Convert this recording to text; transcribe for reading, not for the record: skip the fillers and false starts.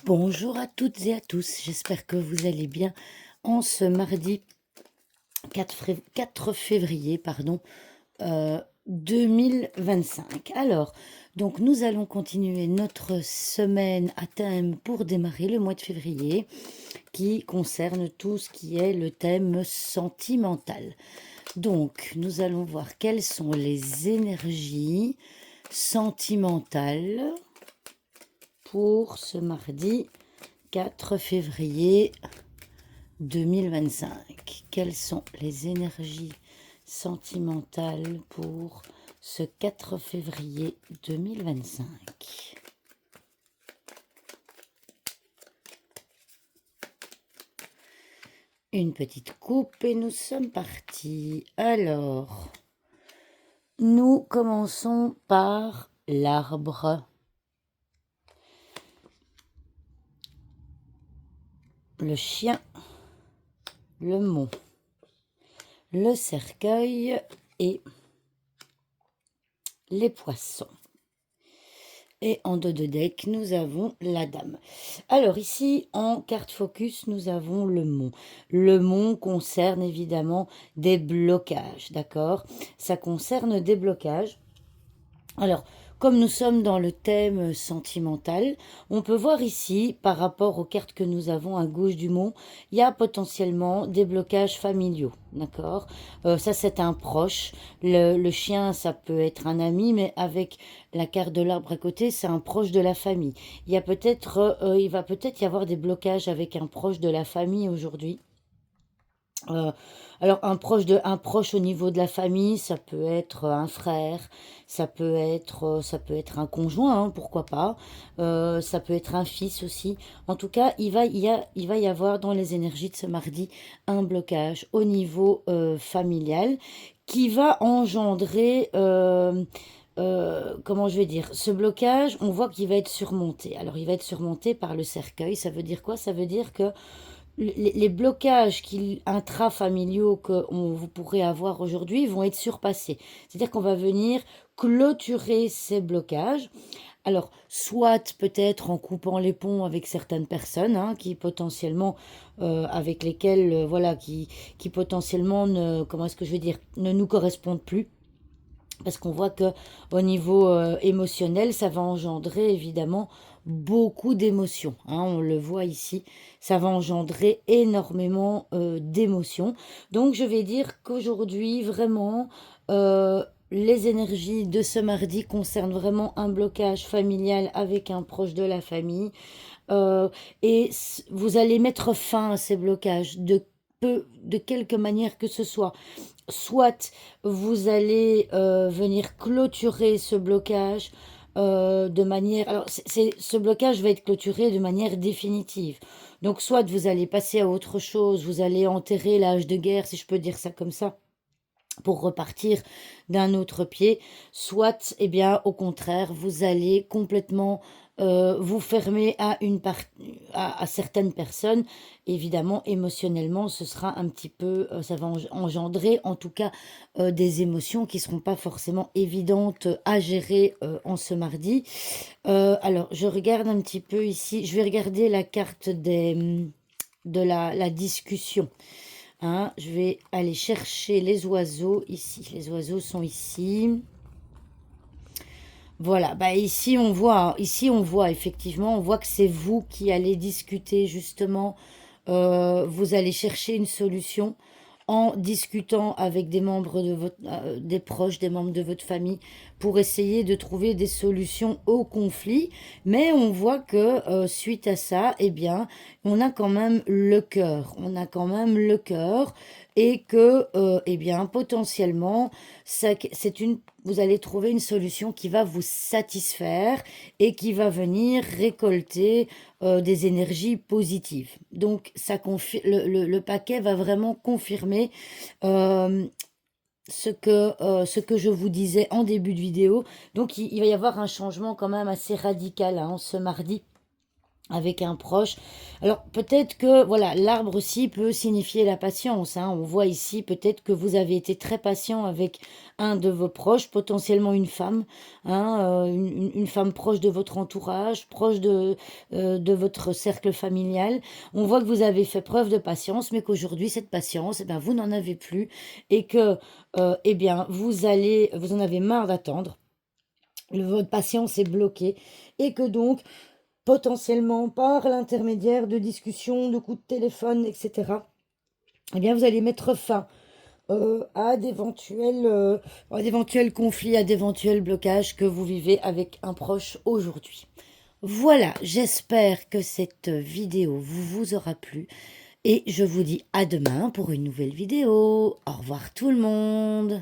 Bonjour à toutes et à tous, j'espère que vous allez bien en ce mardi 4 février pardon, 2025. Alors, donc nous allons continuer notre semaine à thème pour démarrer le mois de février qui concerne tout ce qui est le thème sentimental. Donc, nous allons voir quelles sont les énergies sentimentales pour ce mardi 4 février 2025. Quelles sont les énergies sentimentales pour ce 4 février 2025? Une petite coupe et nous sommes partis. Alors, nous commençons par l'arbre. Le chien, le mont, le cercueil et les poissons. Et en dos de deck, nous avons la dame. Alors ici, en carte focus, nous avons le mont. Le mont concerne évidemment des blocages, d'accord? Ça concerne des blocages. Alors, comme nous sommes dans le thème sentimental, on peut voir ici, par rapport aux cartes que nous avons à gauche du mont, il y a potentiellement des blocages familiaux, d'accord? Ça, c'est un proche. Le chien, ça peut être un ami, mais avec la carte de l'arbre à côté, c'est un proche de la famille. Il va peut-être y avoir des blocages avec un proche de la famille aujourd'hui. Euh, alors un proche au niveau de la famille, ça peut être un frère, ça peut être un conjoint, hein, pourquoi pas. Ça peut être un fils aussi. En tout cas, il va y avoir dans les énergies de ce mardi un blocage au niveau familial qui va engendrer, comment je vais dire, ce blocage, on voit qu'il va être surmonté. Alors il va être surmonté par le cercueil. Ça veut dire quoi? Ça veut dire que les blocages intrafamiliaux que vous pourrez avoir aujourd'hui vont être surpassés. C'est-à-dire qu'on va venir clôturer ces blocages. Alors, soit peut-être en coupant les ponts avec certaines personnes, hein, qui potentiellement, avec lesquelles, voilà, qui potentiellement comment est-ce que je vais dire, ne nous correspondent plus. Parce qu'on voit que au niveau émotionnel, ça va engendrer évidemment beaucoup d'émotions, hein, on le voit ici, ça va engendrer énormément d'émotions. Donc je vais dire qu'aujourd'hui, vraiment, les énergies de ce mardi concernent vraiment un blocage familial avec un proche de la famille. Euh, et vous allez mettre fin à ces blocages de quelque manière que ce soit. Soit vous allez venir clôturer ce blocage de manière... Alors, ce blocage va être clôturé de manière définitive. Donc, soit vous allez passer à autre chose, vous allez enterrer l'âge de guerre, si je peux dire ça comme ça, pour repartir d'un autre pied, soit, eh bien, au contraire, vous allez complètement vous fermer à certaines personnes. Évidemment, émotionnellement, ce sera un petit peu, ça va engendrer, en tout cas, des émotions qui seront pas forcément évidentes à gérer en ce mardi. Alors, je regarde un petit peu ici, je vais regarder la carte de la discussion. Hein, je vais aller chercher les oiseaux ici. Les oiseaux sont ici. Voilà, bah ici on voit effectivement, on voit que c'est vous qui allez discuter justement, vous allez chercher une solution en discutant avec des membres de des proches, des membres de votre famille, pour essayer de trouver des solutions au conflit. Mais on voit que suite à ça, eh bien, on a quand même le cœur. On a quand même le cœur et que, eh bien, potentiellement, vous allez trouver une solution qui va vous satisfaire et qui va venir récolter des énergies positives. Donc, le paquet va vraiment confirmer euh, ce que je vous disais en début de vidéo. Donc, il va y avoir un changement quand même assez radical, hein, ce mardi avec un proche. Alors peut-être que voilà, l'arbre aussi peut signifier la patience, hein. On voit ici peut-être que vous avez été très patient avec un de vos proches, potentiellement une femme, hein, une femme proche de votre entourage, proche de votre cercle familial. On voit que vous avez fait preuve de patience, mais qu'aujourd'hui cette patience, eh ben, vous n'en avez plus et que eh bien vous en avez marre d'attendre. Votre patience est bloquée et que donc potentiellement par l'intermédiaire de discussions, de coups de téléphone, etc., eh bien, vous allez mettre fin à d'éventuels conflits, à d'éventuels blocages que vous vivez avec un proche aujourd'hui. Voilà, j'espère que cette vidéo vous aura plu et je vous dis à demain pour une nouvelle vidéo. Au revoir tout le monde.